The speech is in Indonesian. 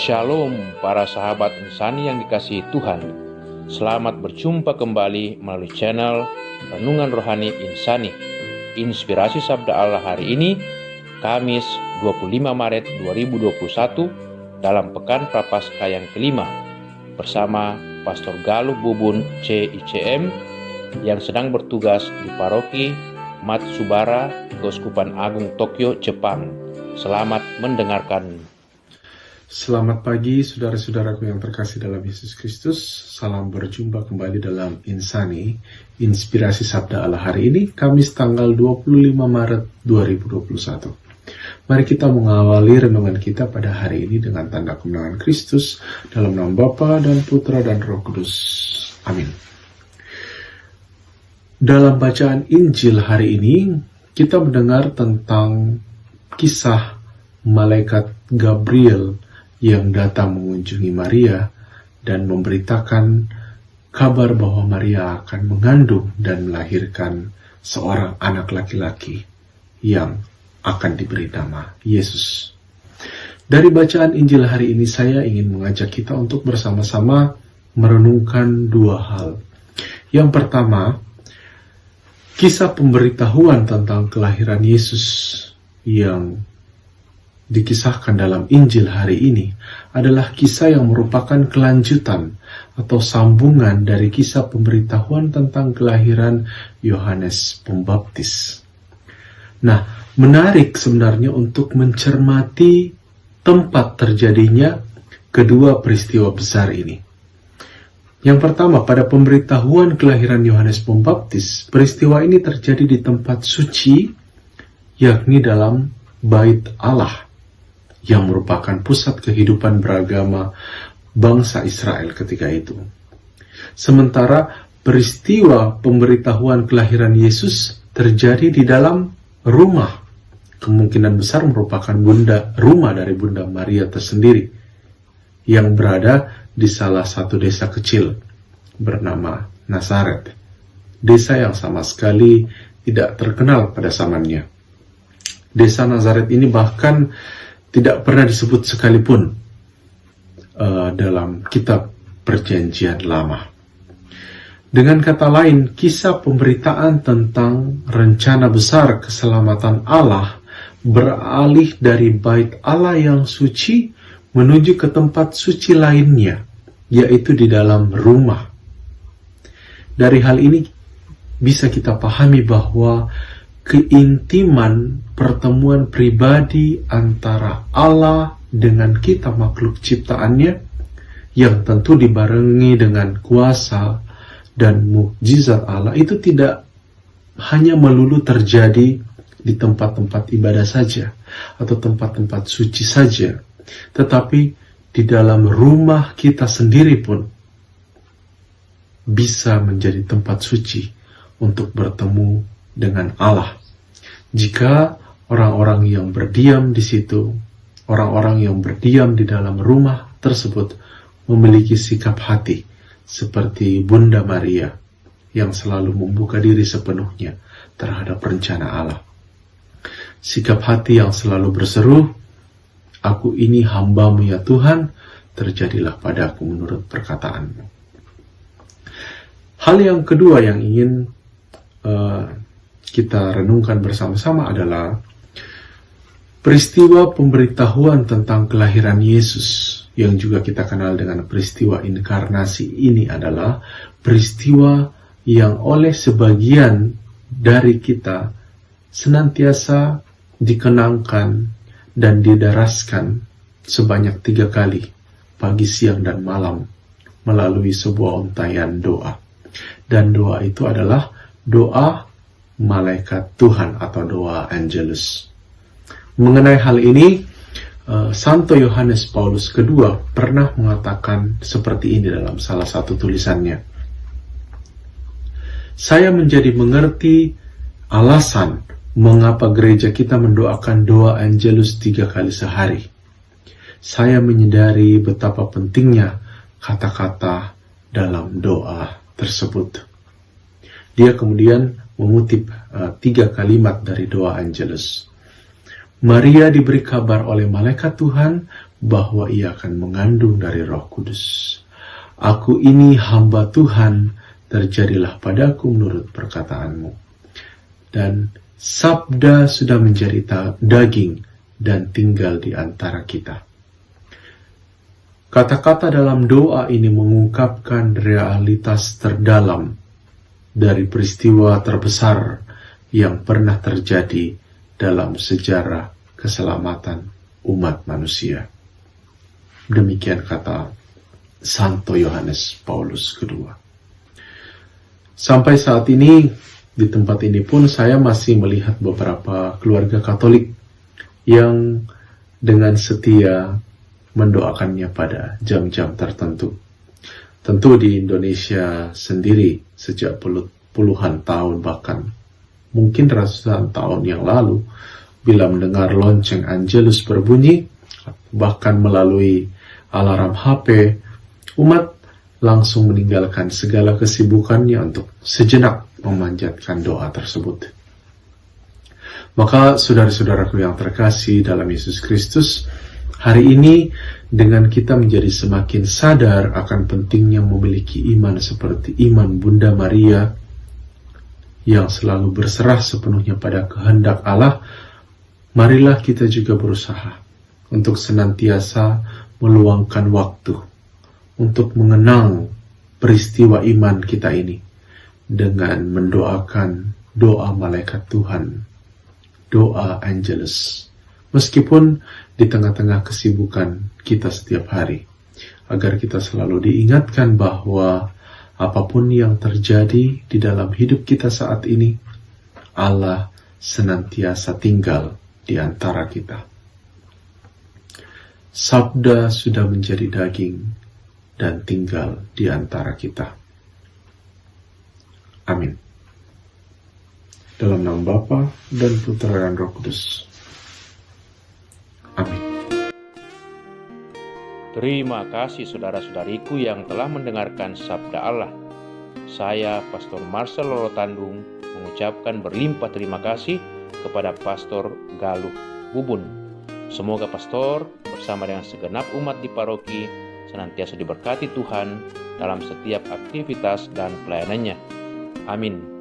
Shalom para sahabat insani yang dikasihi Tuhan. Selamat berjumpa kembali melalui channel Renungan Rohani Insani. Inspirasi Sabda Allah hari ini, Kamis 25 Maret 2021, dalam Pekan Prapaskah yang kelima, bersama Pastor Galuh Bubun CICM yang sedang bertugas di Paroki Matsubara, Keuskupan Agung Tokyo, Jepang. Selamat mendengarkan. Selamat pagi saudara-saudaraku yang terkasih dalam Yesus Kristus. Salam berjumpa kembali dalam Insani, Inspirasi Sabda Allah hari ini, Kamis tanggal 25 Maret 2021. Mari kita mengawali renungan kita pada hari ini dengan tanda kemenangan Kristus dalam nama Bapa dan Putra dan Roh Kudus. Amin. Dalam bacaan Injil hari ini, kita mendengar tentang kisah malaikat Gabriel yang datang mengunjungi Maria dan memberitakan kabar bahwa Maria akan mengandung dan melahirkan seorang anak laki-laki yang akan diberi nama Yesus. Dari bacaan Injil hari ini saya ingin mengajak kita untuk bersama-sama merenungkan dua hal. Yang pertama, kisah pemberitahuan tentang kelahiran Yesus yang dikisahkan dalam Injil hari ini adalah kisah yang merupakan kelanjutan atau sambungan dari kisah pemberitahuan tentang kelahiran Yohanes Pembaptis. Nah, menarik sebenarnya untuk mencermati tempat terjadinya kedua peristiwa besar ini. Yang pertama, pada pemberitahuan kelahiran Yohanes Pembaptis, peristiwa ini terjadi di tempat suci, yakni dalam Bait Allah, yang merupakan pusat kehidupan beragama bangsa Israel ketika itu. Sementara peristiwa pemberitahuan kelahiran Yesus terjadi di dalam rumah, kemungkinan besar merupakan rumah dari Bunda Maria tersendiri, yang berada di salah satu desa kecil bernama Nazaret, desa yang sama sekali tidak terkenal pada zamannya. Desa Nazaret ini bahkan tidak pernah disebut sekalipun dalam kitab Perjanjian Lama. Dengan kata lain, kisah pemberitaan tentang rencana besar keselamatan Allah beralih dari Bait Allah yang suci menuju ke tempat suci lainnya, yaitu di dalam rumah. Dari hal ini bisa kita pahami bahwa keintiman pertemuan pribadi antara Allah dengan kita makhluk ciptaannya, yang tentu dibarengi dengan kuasa dan mukjizat Allah, itu tidak hanya melulu terjadi di tempat-tempat ibadah saja atau tempat-tempat suci saja, tetapi di dalam rumah kita sendiri pun bisa menjadi tempat suci untuk bertemu dengan Allah. Jika orang-orang yang berdiam di situ, orang-orang yang berdiam di dalam rumah tersebut memiliki sikap hati seperti Bunda Maria yang selalu membuka diri sepenuhnya terhadap rencana Allah. Sikap hati yang selalu berseru, "Aku ini hamba-Mu ya Tuhan, terjadilah padaku menurut perkataan-Mu." Hal yang kedua yang ingin kita renungkan bersama-sama adalah peristiwa pemberitahuan tentang kelahiran Yesus, yang juga kita kenal dengan peristiwa inkarnasi. Ini adalah peristiwa yang oleh sebagian dari kita senantiasa dikenangkan dan didaraskan sebanyak 3 kali, pagi, siang, dan malam, melalui sebuah untayan doa. Dan doa itu adalah doa malaikat Tuhan atau doa Angelus. Mengenai hal ini, Santo Yohanes Paulus II pernah mengatakan seperti ini dalam salah satu tulisannya. "Saya menjadi mengerti alasan mengapa gereja kita mendoakan doa Angelus 3 kali sehari. Saya menyadari betapa pentingnya kata-kata dalam doa tersebut." Dia kemudian mengutip 3 kalimat dari doa Angelus. "Maria diberi kabar oleh malaikat Tuhan bahwa ia akan mengandung dari Roh Kudus. Aku ini hamba Tuhan, terjadilah padaku menurut perkataanmu. Dan sabda sudah menjadi daging dan tinggal di antara kita. Kata-kata dalam doa ini mengungkapkan realitas terdalam dari peristiwa terbesar yang pernah terjadi dalam sejarah keselamatan umat manusia. Demikian kata Santo Yohanes Paulus II. Sampai saat ini, di tempat ini pun saya masih melihat beberapa keluarga Katolik yang dengan setia mendoakannya pada jam-jam tertentu. Tentu di Indonesia sendiri sejak puluhan tahun, bahkan mungkin ratusan tahun yang lalu, bila mendengar lonceng Angelus berbunyi, bahkan melalui alarm HP, umat langsung meninggalkan segala kesibukannya untuk sejenak memanjatkan doa tersebut. Maka saudara-saudaraku yang terkasih dalam Yesus Kristus, hari ini dengan kita menjadi semakin sadar akan pentingnya memiliki iman seperti iman Bunda Maria yang selalu berserah sepenuhnya pada kehendak Allah, marilah kita juga berusaha untuk senantiasa meluangkan waktu untuk mengenang peristiwa iman kita ini dengan mendoakan doa malaikat Tuhan, doa Angelus, meskipun di tengah-tengah kesibukan kita setiap hari, agar kita selalu diingatkan bahwa apapun yang terjadi di dalam hidup kita saat ini, Allah senantiasa tinggal di antara kita. Sabda sudah menjadi daging dan tinggal di antara kita. Amin. Dalam nama Bapa dan Putra dan Roh Kudus. Amin. Terima kasih saudara-saudariku yang telah mendengarkan sabda Allah. Saya, Pastor Marcel Lolotandung, mengucapkan berlimpah terima kasih kepada Pastor Galuh Bubun. Semoga Pastor bersama dengan segenap umat di paroki senantiasa diberkati Tuhan dalam setiap aktivitas dan pelayanannya. Amin.